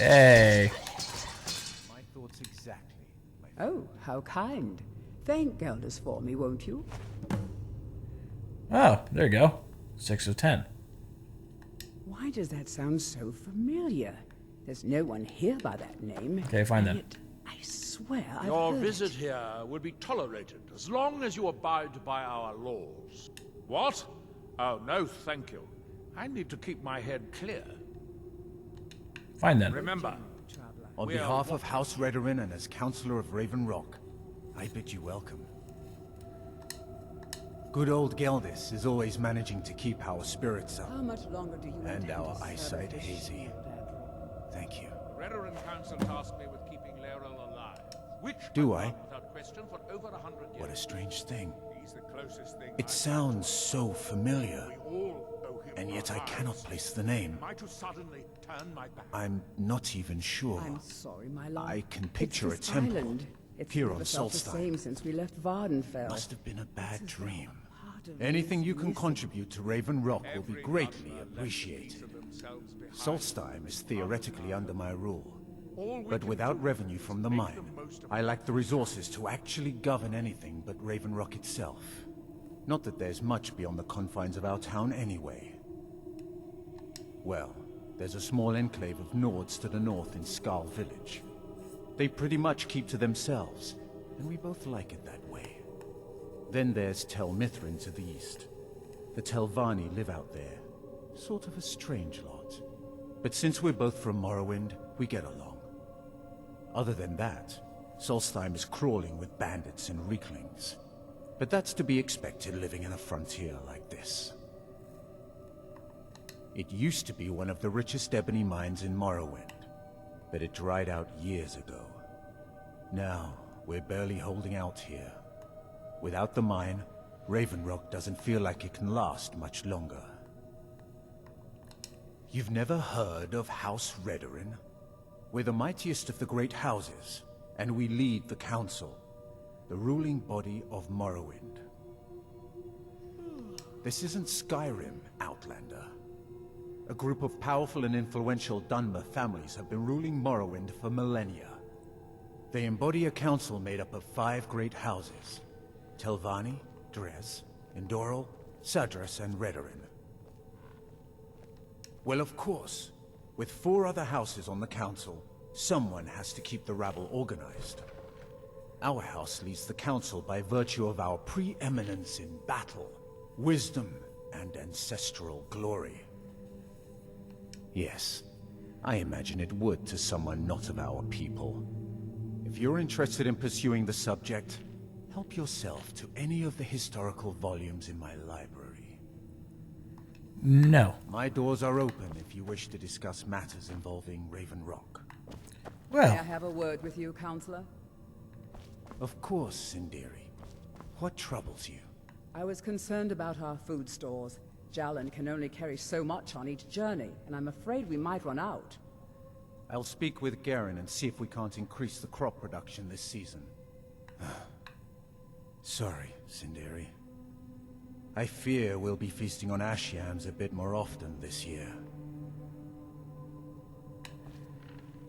Hey. My thoughts exactly. Oh, how kind. Thank Gelders for me, won't you? Oh, there you go. 6 of 10. Why does that sound so familiar? There's no one here by that name. Okay, fine then. Yet, I swear I've Your heard visit it. here will be tolerated as long as you abide by our laws. What? Oh, no, thank you. I need to keep my head clear. Fine then. Remember, On We are behalf of House Redorin and as Counselor of Raven Rock, I bid you welcome. Good old Geldis is always managing to keep our spirits up How much longer do you and intend our to serve eyesight this hazy. shield, Admiral? Thank you. the Redoran Council tasked me with keeping Laeral alive, which Do I've I? done without question for over 100 years. What a strange thing. He's the closest thing It I've sounds so familiar, We all owe him and yet our I cannot lives. place the name. Am I to suddenly turn my back? I'm not even sure. I'm sorry, my love. I can picture It's a this temple island. It's here never on felt the Solstein. same since we left Vardenfell. Must have been a bad dream. Part of Anything this you can missing. contribute to Raven Rock will be Every greatly Godmother left appreciated. a piece of themselves behind. Solstheim is theoretically under my rule, All we but can without do revenue is from the make mine, the most of I lack the resources to actually govern anything but Raven Rock itself. Not that there's much beyond the confines of our town anyway. Well, there's a small enclave of Nords to the north in Skal Village. They pretty much keep to themselves, and we both like it that way. Then there's Tel Mithrin to the east. The Telvanni live out there. Sort of a strange lot. But since we're both from Morrowind, we get along. Other than that, Solstheim is crawling with bandits and weaklings. But that's to be expected living in a frontier like this. It used to be one of the richest ebony mines in Morrowind, but it dried out years ago. Now, we're barely holding out here. Without the mine, Raven Rock doesn't feel like it can last much longer. You've never heard of House Redorin? We're the mightiest of the great houses, and we lead the Council, the ruling body of Morrowind. This isn't Skyrim, Outlander. A group of powerful and influential Dunmer families have been ruling Morrowind for millennia. They embody a council made up of 5 great houses: Telvanni, Dres, Endoral, Sadras, and Redorin. Well, of course, with 4 other houses on the council, someone has to keep the rabble organized. Our house leads the council by virtue of our preeminence in battle, wisdom, and ancestral glory. Yes, I imagine it would to someone not of our people. If you're interested in pursuing the subject, help yourself to any of the historical volumes in my library. No. My doors are open if you wish to discuss matters involving Raven Rock. May I Well, have a word with you, Counselor? Of course, Sindiri. What troubles you? I was concerned about our food stores. Jalan can only carry so much on each journey, and I'm afraid we might run out. I'll speak with Garen and see if we can't increase the crop production this season. Sorry, Sindiri. I fear we'll be feasting on ash yams a bit more often this year.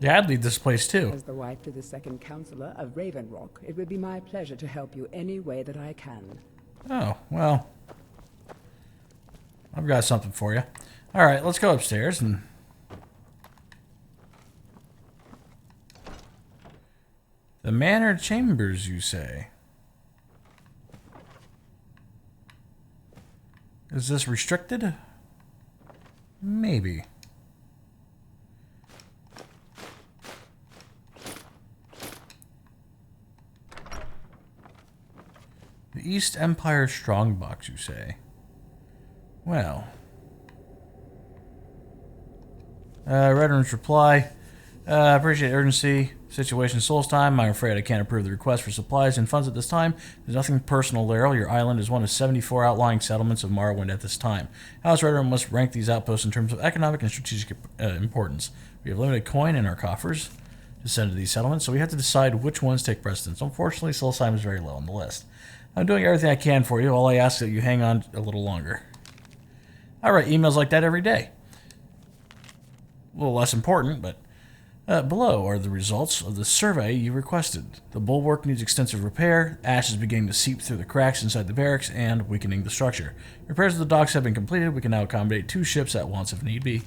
yeah, I'd lead this place too. As the wife to the second Counselor of Raven Rock, it would be my pleasure to help you any way that I can. Oh, well. I've got something for you. Alright, let's go upstairs and... The Manor Chambers, you say? Is this restricted? Maybe. The East Empire Strongbox, you say? Well. Veteran's reply. Appreciate urgency. Situation Solstheim. I'm afraid I can't approve the request for supplies and funds at this time. There's nothing personal, Laeral. Your island is one of 74 outlying settlements of Morrowind at this time. House Redoran must rank these outposts in terms of economic and strategic importance. We have limited coin in our coffers to send to these settlements, so we have to decide which ones take precedence. Unfortunately, Solstheim is very low on the list. I'm doing everything I can for you. All I ask is that you hang on a little longer. I write emails like that every day. A little less important, but Below are the results of the survey you requested. The bulwark needs extensive repair, ash is beginning to seep through the cracks inside the barracks and weakening the structure. Repairs of the docks have been completed. We can now accommodate 2 ships at once if need be.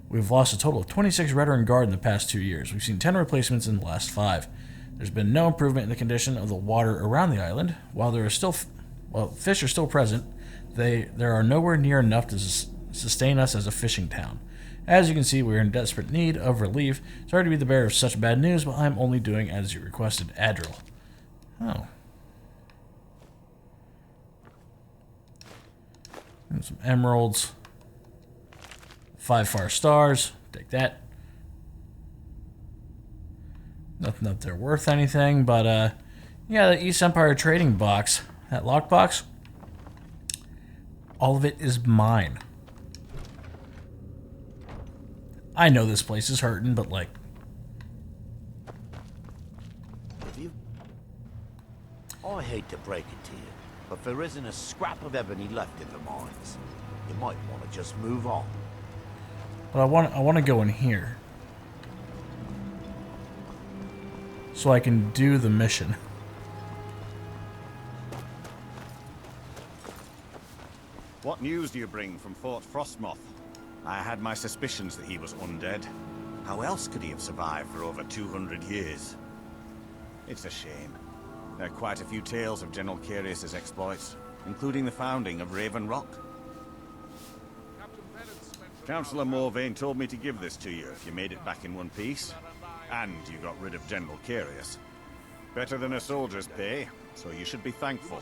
We've lost a total of 26 veteran guard in the past 2 years. We've seen 10 replacements in the last 5. There's been no improvement in the condition of the water around the island. While there are still, fish are still present, there are nowhere near enough to sustain us as a fishing town. As you can see, we are in desperate need of relief. Sorry to be the bearer of such bad news, but I'm only doing as you requested. Adril. Oh. And some emeralds. 5 far stars. Take that. Nothing that they're worth anything, but yeah, the East Empire trading box, that lockbox, all of it is mine. I know this place is hurting, but like... I hate to break it to you, but there isn't a scrap of ebony left in the mines. You might want to just move on. But I want to go in here. So I can do the mission. What news do you bring from Fort Frostmoth? I had my suspicions that he was undead. How else could he have survived for over 200 years? It's a shame. There are quite a few tales of General Carius's exploits, including the founding of Raven Rock. Councillor Morvain told me to give this to you if you made it back in one piece. And you got rid of General Carius. Better than a soldier's pay, so you should be thankful.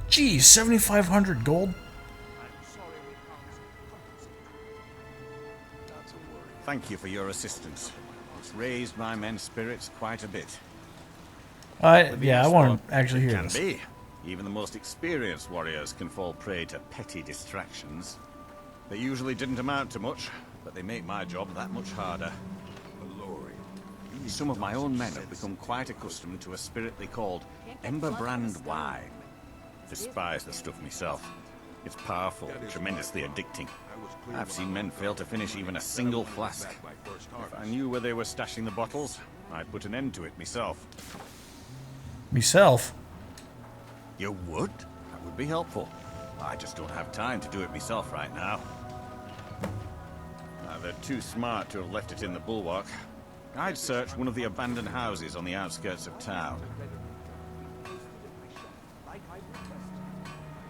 Geez, 7,500 gold? Thank you for your assistance. It's raised my men's spirits quite a bit. Yeah, I want to actually hear Can this. be. Even the most experienced warriors can fall prey to petty distractions. They usually didn't amount to much, but they make my job that much harder. Some of my own men have become quite accustomed to a spirit they called Emberbrand wine. Despise the stuff myself. It's powerful, tremendously addicting. I've seen men fail to finish even a single flask. If I knew where they were stashing the bottles, I'd put an end to it myself. Myself? You would? That would be helpful. I just don't have time to do it myself right now. They're too smart to have left it in the bulwark. I'd search one of the abandoned houses on the outskirts of town.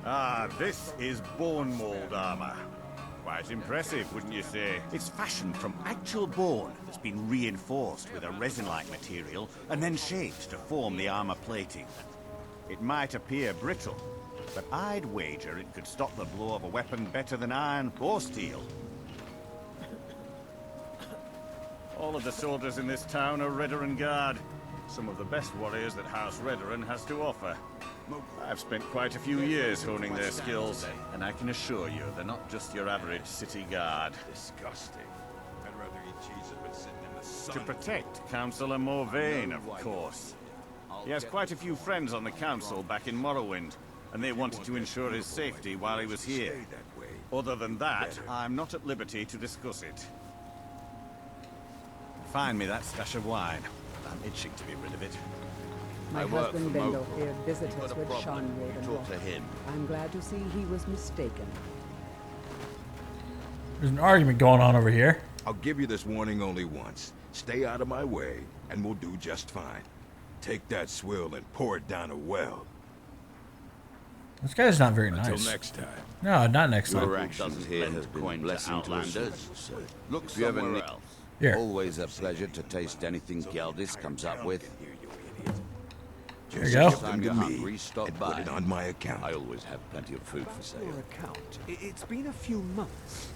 Ah, this is bone mold armor. Quite impressive, wouldn't you say? It's fashioned from actual bone that's been reinforced with a resin-like material and then shaped to form the armor plating. It might appear brittle, but I'd wager it could stop the blow of a weapon better than iron or steel. All of the soldiers in this town are Redoran Guard. Some of the best warriors that House Redoran has to offer. I've spent quite a few years honing their skills, and I can assure you they're not just your average city guard. Disgusting. I'd rather eat cheese than been sitting in the sun. To protect Councillor Morvain, of course. He has quite a few friends on the council back in Morrowind, and they wanted to ensure his safety while he was here. Other than that, I'm not at liberty to discuss it. Find me that stash of wine. I'm itching to be rid of it. My husband Bendel here visited us with Sean Raven Talk to him. I'm glad to see he was mistaken. There's an argument going on over here. I'll give you this warning only once. Stay out of my way, and we'll do just fine. Take that swill and pour it down a well. This guy's not very nice. Until next time. No, not next time. Your actions here have been a blessing to us all, sir. Look If you ever somewhere need... else. Here. Always a pleasure to taste anything Geldis comes up with. There you go. Time you're to me hungry, stop and by. put it on my account. I always have plenty of food for sale. account. It's been a few months.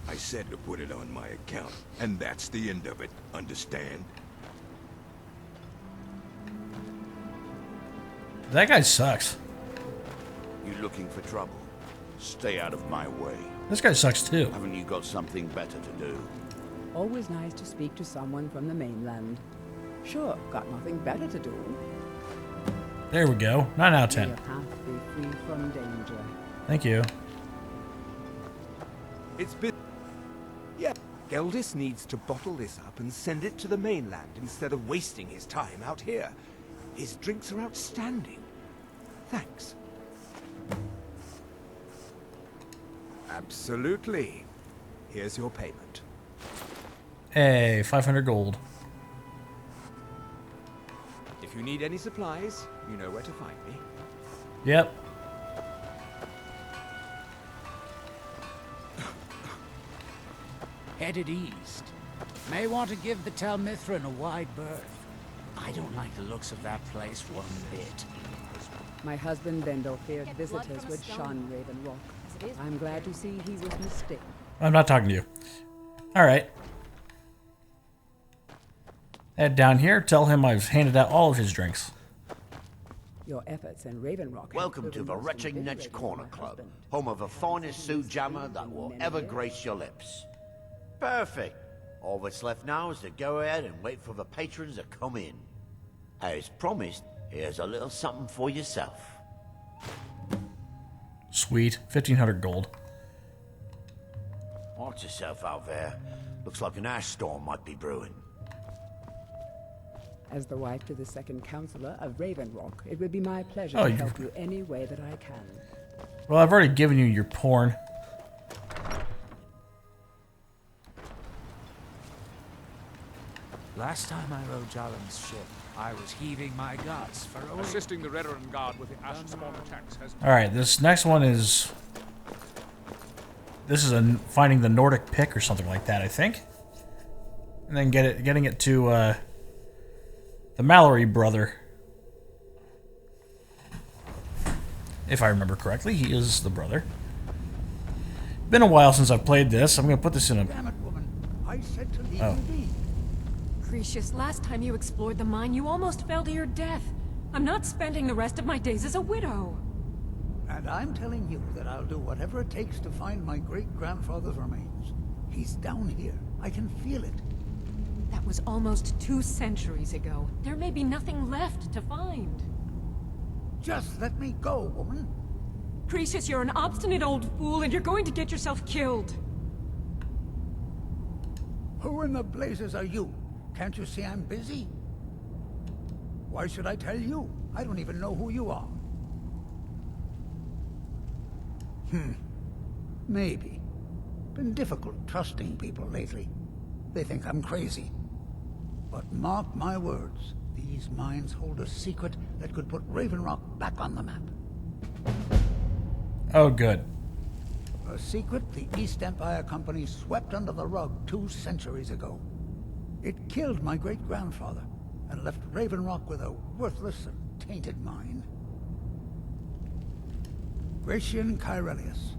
I said to put it on my account, and that's the end of it. Understand? That guy sucks. You looking for trouble? Stay out of my way. This guy sucks too. Haven't you got something better to do? Always nice to speak to someone from the mainland. Sure, got nothing better to do. There we go. 9 out of May 10. your path be free from danger. Thank you. It's been... Yeah, Geldis needs to bottle this up and send it to the mainland instead of wasting his time out here. His drinks are outstanding. Thanks. Absolutely. Here's your payment. Hey, 500 gold. If you need any supplies, you know where to find me. Yep. Headed east. May want to give the Tel Mithrin a wide berth. I don't like the looks of that place one bit. My husband Bendel feared visitors would shun Raven Rock. I'm glad to see he was mistaken. I'm not talking to you. Alright. Head down here, tell him I've handed out all of his drinks. Your efforts in Raven Rock. Welcome to the Wretching Nedge Corner Club, home of the finest suit jammer that will ever grace your lips. Perfect. All that's left now is to go ahead and wait for the patrons to come in. As promised, here's a little something for yourself. Sweet. 1,500 gold. Watch yourself out there. Looks like an ash storm might be brewing. As the wife to the second counselor of Raven Rock, it would be my pleasure Oh, to you- help you any way that I can. Well, I've already given you your porn. Last time I rode Jalen's ship, I was heaving my guts for a Assisting the Redoran Guard with the ash spawn attacks has... Alright, this next one is... This is finding the Nordic pick or something like that, I think. And then getting it to the Mallory brother. If I remember correctly, he is the brother. Been a while since I've played this. I'm going to put this in a... Damn it, woman. I said to leave Oh. you be. Cretius, last time you explored the mine, you almost fell to your death. I'm not spending the rest of my days as a widow. And I'm telling you that I'll do whatever it takes to find my great-grandfather's remains. He's down here. I can feel it. That was almost 2 centuries ago. There may be nothing left to find. Just let me go, woman. Cretius, you're an obstinate old fool, and you're going to get yourself killed. Who in the blazes are you? Can't you see I'm busy? Why should I tell you? I don't even know who you are. Maybe. Been difficult trusting people lately. They think I'm crazy. But mark my words, these mines hold a secret that could put Raven Rock back on the map. Oh, good. A secret the East Empire Company swept under the rug 2 centuries ago. It killed my great-grandfather and left Raven Rock with a worthless and tainted mine. Gratian Kyrelius.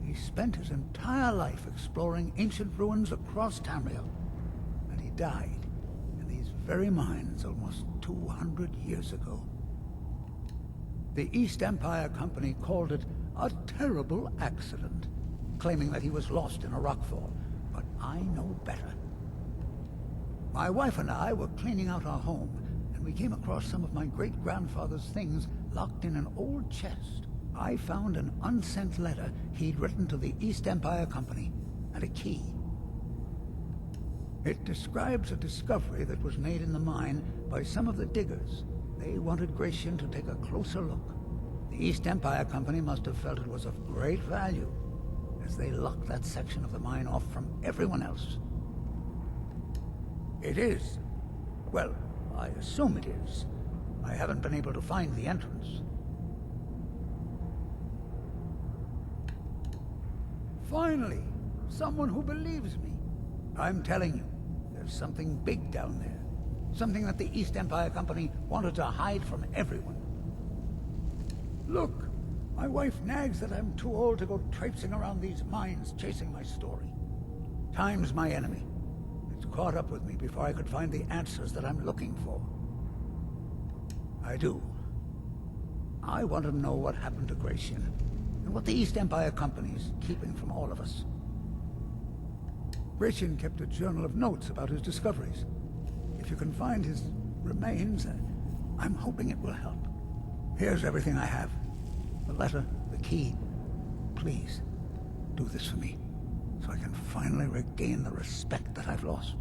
He spent his entire life exploring ancient ruins across Tamriel, and he died in these very mines almost 200 years ago. The East Empire Company called it a terrible accident, claiming that he was lost in a rockfall, but I know better. My wife and I were cleaning out our home, and we came across some of my great-grandfather's things locked in an old chest. I found an unsent letter he'd written to the East Empire Company, and a key. It describes a discovery that was made in the mine by some of the diggers. They wanted Gratian to take a closer look. The East Empire Company must have felt it was of great value, as they locked that section of the mine off from everyone else. It is. Well, I assume it is. I haven't been able to find the entrance. Finally, someone who believes me. I'm telling you, there's something big down there. Something that the East Empire Company wanted to hide from everyone. Look, my wife nags that I'm too old to go traipsing around these mines chasing my story. Time's my enemy. It's caught up with me before I could find the answers that I'm looking for. I do. I want to know what happened to Gratian, and what the East Empire Company's keeping from all of us. Gratian kept a journal of notes about his discoveries. If you can find his remains, I'm hoping it will help. Here's everything I have. The letter, the key. Please, do this for me. so I can finally regain the respect that I've lost.